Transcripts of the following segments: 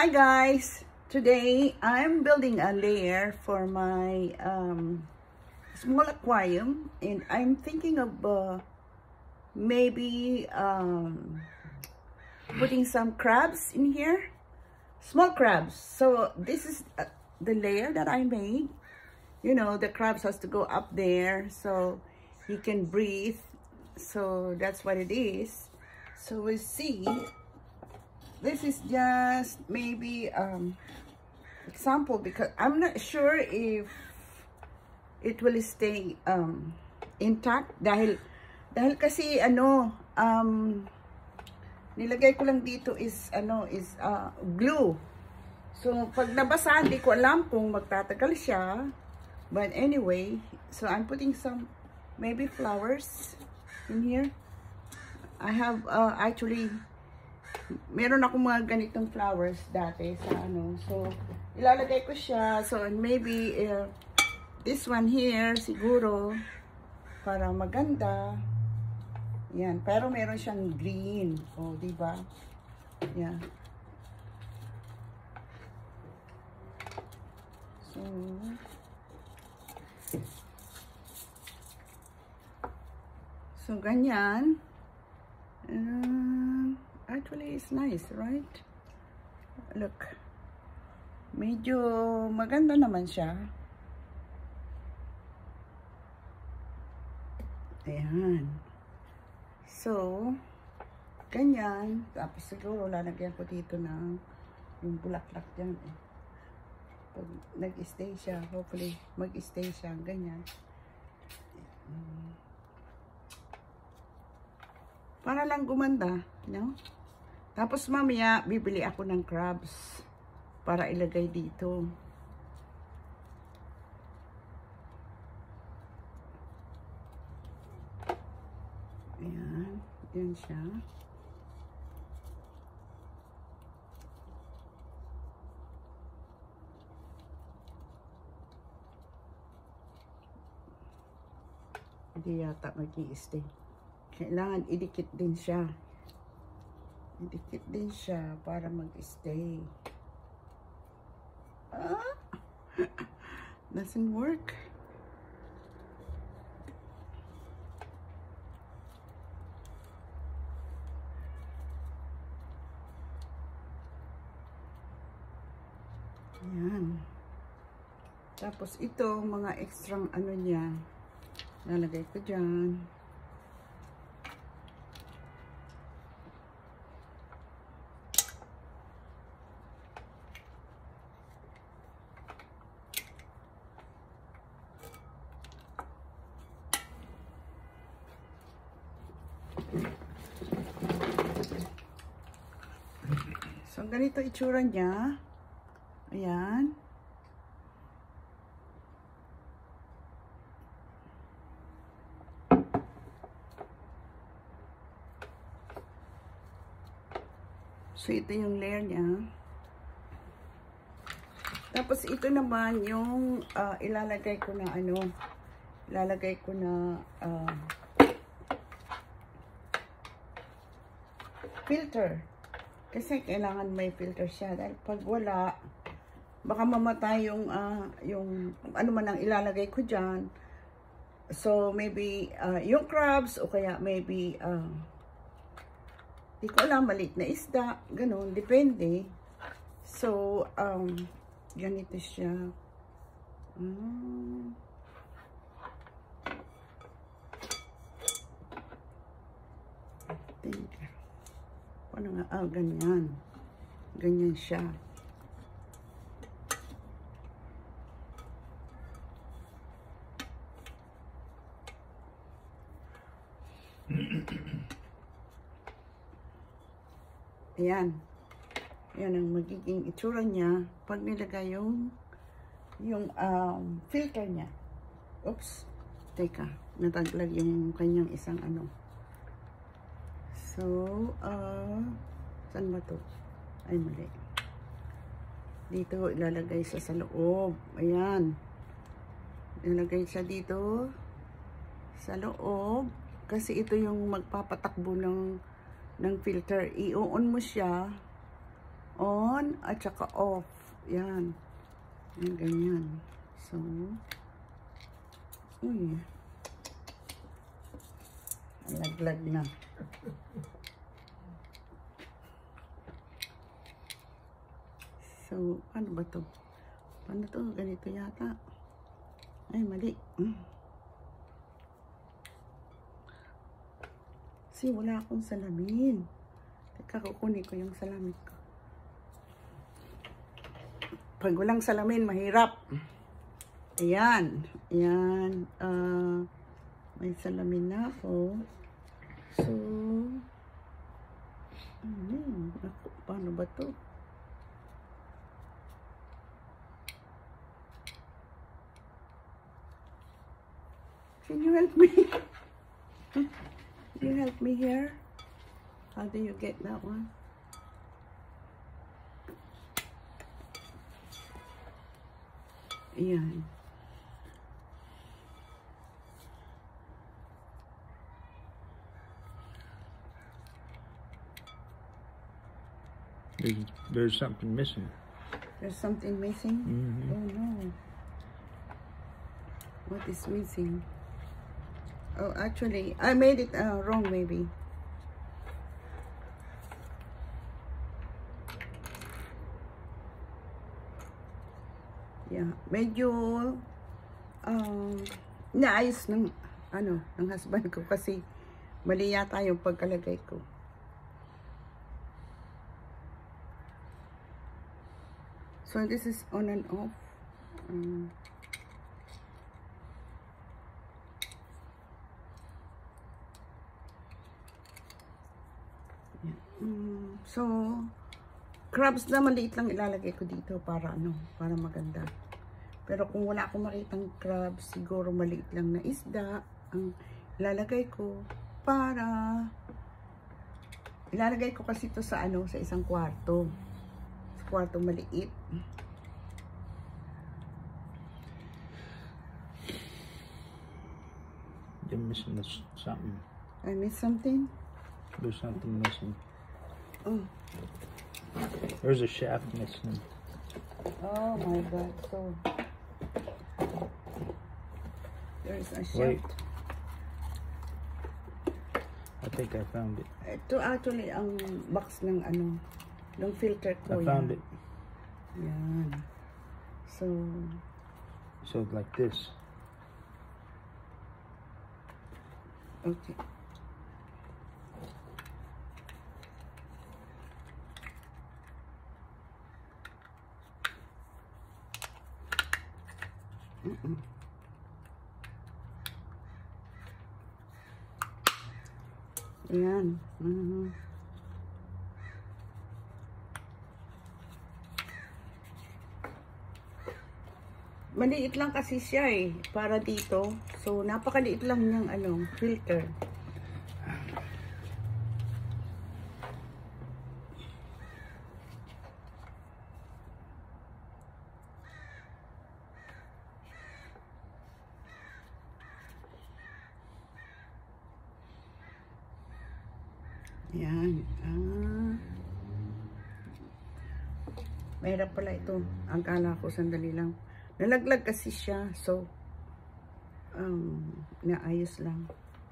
Hi guys! Today I'm building a layer for my small aquarium, and I'm thinking of maybe putting some crabs in here, small crabs. So this is the layer that I made. You know, the crabs has to go up there so he can breathe. So that's what it is. So we'll see. This is just maybe example, because I'm not sure if it will stay intact dahil kasi nilagay ko lang dito is glue. So pag nabasa, hindi ko alam kung magtatagal siya, but anyway, so I'm putting some maybe flowers in here. I have actually meron ako mga ganitong flowers dati sa so ilalagay ko siya. So maybe this one here siguro para maganda yan, pero meron siyang green, di ba? Yeah. So ganyan. Actually, it's nice, right? Look. Medyo maganda naman siya. Ayan. So, ganyan. Tapos siguro lalagyan ko dito ng yung bulaklak dyan. Pag nag-stay siya, hopefully mag-stay siya. Ganyan. Para lang gumanda, no? Tapos mamaya, bibili ako ng crabs para ilagay dito. Ayan. Yan siya. Hindi yata mag-i-stay. Kailangan idikit din siya. Idikit din siya para mag-stay. Doesn't work. Ayan. Tapos ito, mga extra niya, lalagay ko dyan. So, ganito itsura niya. Ayan. So, ito yung layer niya. Tapos, ito naman yung ilalagay ko na ilalagay ko na filter. Kasi kailangan may filter siya. Dahil pag wala, baka mamatay yung ano man ang ilalagay ko dyan. So, maybe yung crabs o kaya maybe di ko alam, maliit na isda. Ganun, depende. So, ganito siya. Ano nga? Ganyan. Ganyan siya. Ayan. Ayan ang magiging itsura niya pag nilagay yung filter niya. Oops. Teka. Nataglag yung kanyang isang So, saan ba to? Ay, mali. Dito, ilalagay siya sa loob. Ayan. Ilalagay siya dito sa loob. Kasi ito yung magpapatakbo ng filter. I-on mo siya. On at saka off. Yan. Yan, ganyan. So, uy. Laglag na. So, paano ba to? Paano to? Ganito yata. Ay, mali. Kasi wala akong salamin. Teka, kukunin ko yung salamin ko. Pag walang salamin, mahirap. Ayan. Ayan. May salamin na ako. So, naku, paano ba to? Can you help me? Can you help me here? How do you get that one? Ayan. There's something missing. There's something missing? Mm-hmm. Oh no. What is missing? Oh, actually, I made it wrong maybe. Yeah, medyo naayos ng ng husband ko kasi mali yata yung pagkalagay ko. So this is on and off. So crabs na maliit lang ilalagay ko dito para para maganda. Pero kung wala akong makitang crabs, siguro maliit lang na isda ang ilalagay ko para ilalagay ko kasi ito sa sa isang kwarto. Sa kwarto maliit. You're missing something. I missed something? There's something missing. Oh. There's a shaft missing. Oh my god. So there's a shaft. Wait. I think I found it. Ito actually ang box ng ng filter ko. I found it. Yan. So like this. Okay. Ayan. Maliit lang kasi siya para dito. So, napakaliit lang niyang filter. Yan. Mahirap pala ito. Ang kala ko, sandali lang. Nalaglag kasi siya. So, naayos lang.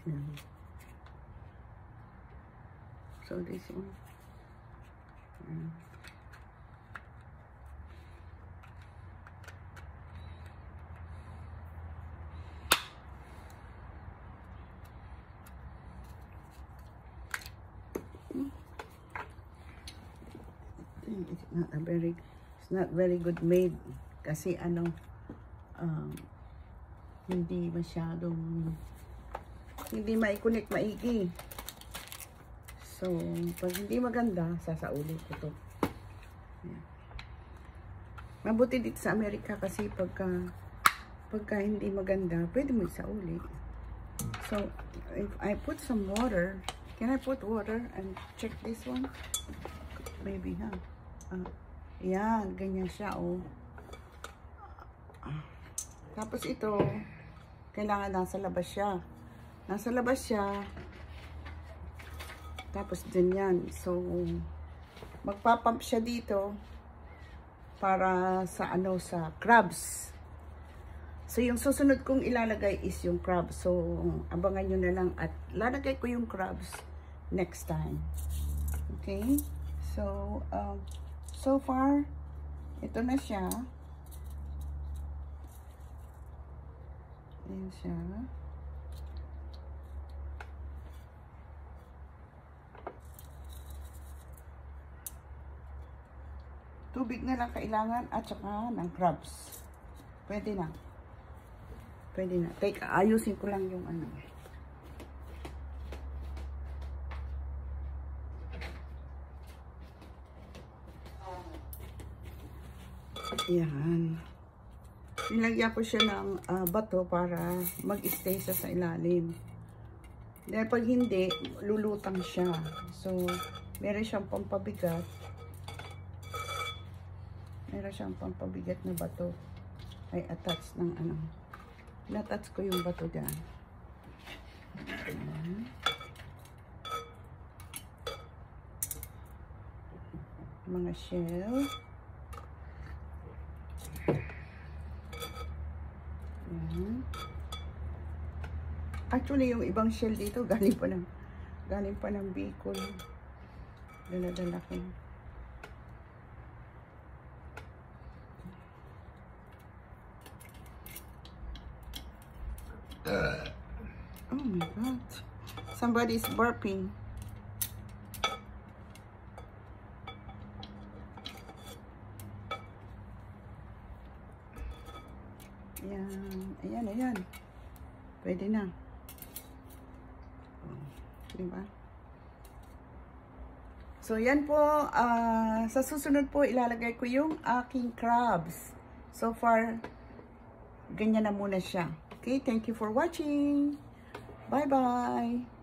Yan. So, this one. Yan. It's not very good made kasi hindi masyadong hindi mai-connect maigi. So pag hindi maganda, sasauli ko to. Yan. Mabuti dito sa Amerika kasi pagka hindi maganda, pwede mo isauli. So if I put some water, can I put water and check this one? Maybe, ha? Yan, ganyan siya, Tapos ito, kailangan nasa labas siya. Nasa labas siya. Tapos din yan. So, magpapump siya dito para sa ano, sa crabs. So yung susunod kong ilalagay is yung crabs. So abangan nyo na lang at lalagay ko yung crabs next time. Okay? So so far ito na siya. Ayan siya. Tubig na lang kailangan at saka ng crabs. Pwede na. Pwede na. Take, ayusin ko lang yung ano. Ayan. Nilagyan ko siya ng bato para mag-stay siya sa ilalim. Dahil pag hindi, lulutang siya. So, meron siyang pampabigat. Meron siyang pampabigat na bato. Ay attach ng ano. Na-attach ko yung bato dyan. Ayan. Mga shell. Ayan. Actually, yung ibang shell dito galing pa ng Bicol. Dala-dala ko. Oh my God. Somebody's burping. Ayan. Ayan, ayan. Pwede na. Diba? So, yan po. Sa susunod po, ilalagay ko yung aking crabs. So far, ganyan na muna siya. Okay, thank you for watching. Bye-bye.